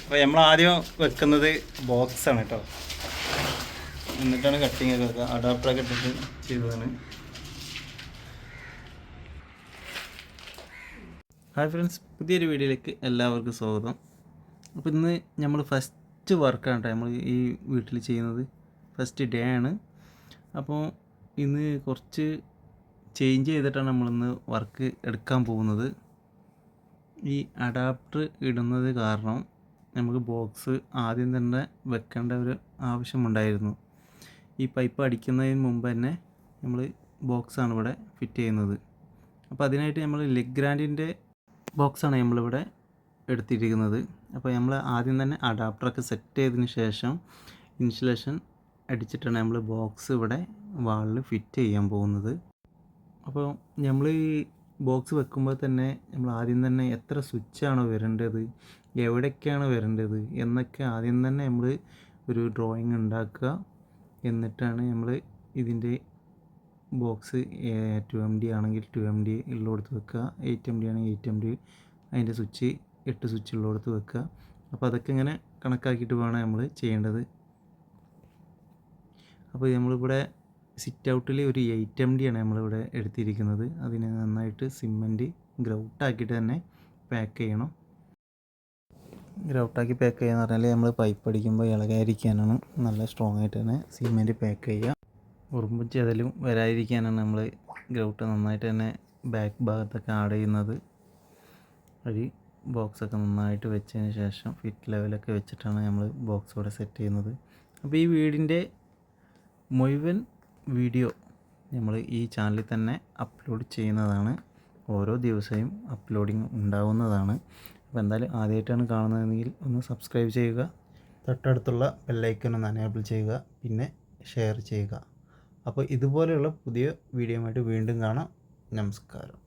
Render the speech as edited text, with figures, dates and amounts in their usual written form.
അപ്പോൾ നമ്മൾ ആദ്യം വെക്കുന്നത് ബോക്സാണ് കേട്ടോ. എന്നിട്ടാണ് കട്ടിങ് ഒക്കെ വെക്കുക. അഡാപ്റ്ററൊക്കെ ഇട്ടിട്ട് ചെയ്തതാണ്. ഹായ് ഫ്രണ്ട്സ്, പുതിയൊരു വീഡിയോയിലേക്ക് എല്ലാവർക്കും സ്വാഗതം. അപ്പോൾ ഇന്ന് നമ്മൾ ഫസ്റ്റ് വർക്കാണ് കേട്ടോ നമ്മൾ ഈ വീട്ടിൽ ചെയ്യുന്നത്. ഫസ്റ്റ് ഡേ ആണ്. അപ്പോൾ ഇന്ന് കുറച്ച് ചേഞ്ച് ചെയ്തിട്ടാണ് നമ്മളിന്ന് വർക്ക് എടുക്കാൻ പോകുന്നത്. ഈ അഡാപ്റ്റർ ഇടുന്നത് കാരണം നമുക്ക് ബോക്സ് ആദ്യം തന്നെ വെക്കേണ്ട ഒരു ആവശ്യമുണ്ടായിരുന്നു. ഈ പൈപ്പ് അടിക്കുന്നതിന് മുമ്പ് തന്നെ നമ്മൾ ബോക്സാണ് ഇവിടെ ഫിറ്റ് ചെയ്യുന്നത്. അപ്പോൾ അതിനായിട്ട് നമ്മൾ ലെഗ്രാൻഡിൻ്റെ ബോക്സാണ് നമ്മളിവിടെ എടുത്തിരിക്കുന്നത്. അപ്പോൾ നമ്മൾ ആദ്യം തന്നെ അഡാപ്റ്ററൊക്കെ സെറ്റ് ചെയ്തതിന് ശേഷം ഇൻസുലേഷൻ അടിച്ചിട്ടാണ് നമ്മൾ ബോക്സ് ഇവിടെ വാളിൽ ഫിറ്റ് ചെയ്യാൻ പോകുന്നത്. അപ്പോൾ നമ്മൾ ഈ ബോക്സ് വെക്കുമ്പോൾ തന്നെ നമ്മൾ ആദ്യം തന്നെ എത്ര സ്വിച്ചാണോ വരേണ്ടത്, എവിടേക്കാണ് വരേണ്ടത് എന്നൊക്കെ ആദ്യം തന്നെ നമ്മൾ ഒരു ഡ്രോയിങ് ഉണ്ടാക്കുക. എന്നിട്ടാണ് നമ്മൾ ഇതിൻ്റെ ബോക്സ് 2MD ആണെങ്കിൽ 2MD ഉള്ളിടത്ത് വെക്കുക, 8MD ആണെങ്കിൽ 8MD, അതിൻ്റെ സ്വിച്ച് 8 സ്വിച്ച് ഉള്ളിടത്ത് വെക്കുക. അപ്പോൾ അതൊക്കെ ഇങ്ങനെ കണക്കാക്കിയിട്ട് വേണം നമ്മൾ ചെയ്യേണ്ടത്. അപ്പോൾ നമ്മളിവിടെ സിറ്റ് ഔട്ടിൽ ഒരു 8MD ആണ് നമ്മളിവിടെ എടുത്തിരിക്കുന്നത്. അതിനെ നന്നായിട്ട് സിമെൻറ്റ് ഗ്രൗട്ടാക്കിയിട്ട് തന്നെ പാക്ക് ചെയ്യണം. ഗ്രൗട്ടാക്കി പാക്ക് ചെയ്യുക എന്ന് പറഞ്ഞാൽ നമ്മൾ പൈപ്പ് അടിക്കുമ്പോൾ ഇളകാതിരിക്കാനാണ്. നല്ല സ്ട്രോങ് ആയിട്ട് തന്നെ സിമെൻറ്റ് പാക്ക് ചെയ്യുക. ഉറുമ്പും ചെതലും വരാതിരിക്കാനാണ് നമ്മൾ ഗ്രൗട്ട് നന്നായിട്ട് തന്നെ ബാക്ക് ഭാഗത്തൊക്കെ ആഡ് ചെയ്യുന്നത്. ഒരു ബോക്സൊക്കെ നന്നായിട്ട് വെച്ചതിന് ശേഷം ഫിറ്റ് ലെവലൊക്കെ വെച്ചിട്ടാണ് നമ്മൾ ബോക്സ് ഇവിടെ സെറ്റ് ചെയ്യുന്നത്. അപ്പോൾ ഈ വീടിൻ്റെ മുഴുവൻ വീഡിയോ നമ്മൾ ഈ ചാനലിൽ തന്നെ അപ്ലോഡ് ചെയ്യുന്നതാണ്. ഓരോ ദിവസവും അപ്ലോഡിങ് ഉണ്ടാവുന്നതാണ്. അപ്പോൾ എന്തായാലും ആദ്യമായിട്ടാണ് കാണുന്നതെങ്കിൽ ഒന്ന് സബ്സ്ക്രൈബ് ചെയ്യുക, തൊട്ടടുത്തുള്ള ബെല്ലൈക്കൺ ഒന്ന് എനേബിൾ ചെയ്യുക, പിന്നെ ഷെയർ ചെയ്യുക. അപ്പോൾ ഇതുപോലെയുള്ള പുതിയ വീഡിയോയുമായിട്ട് വീണ്ടും കാണാം. നമസ്കാരം.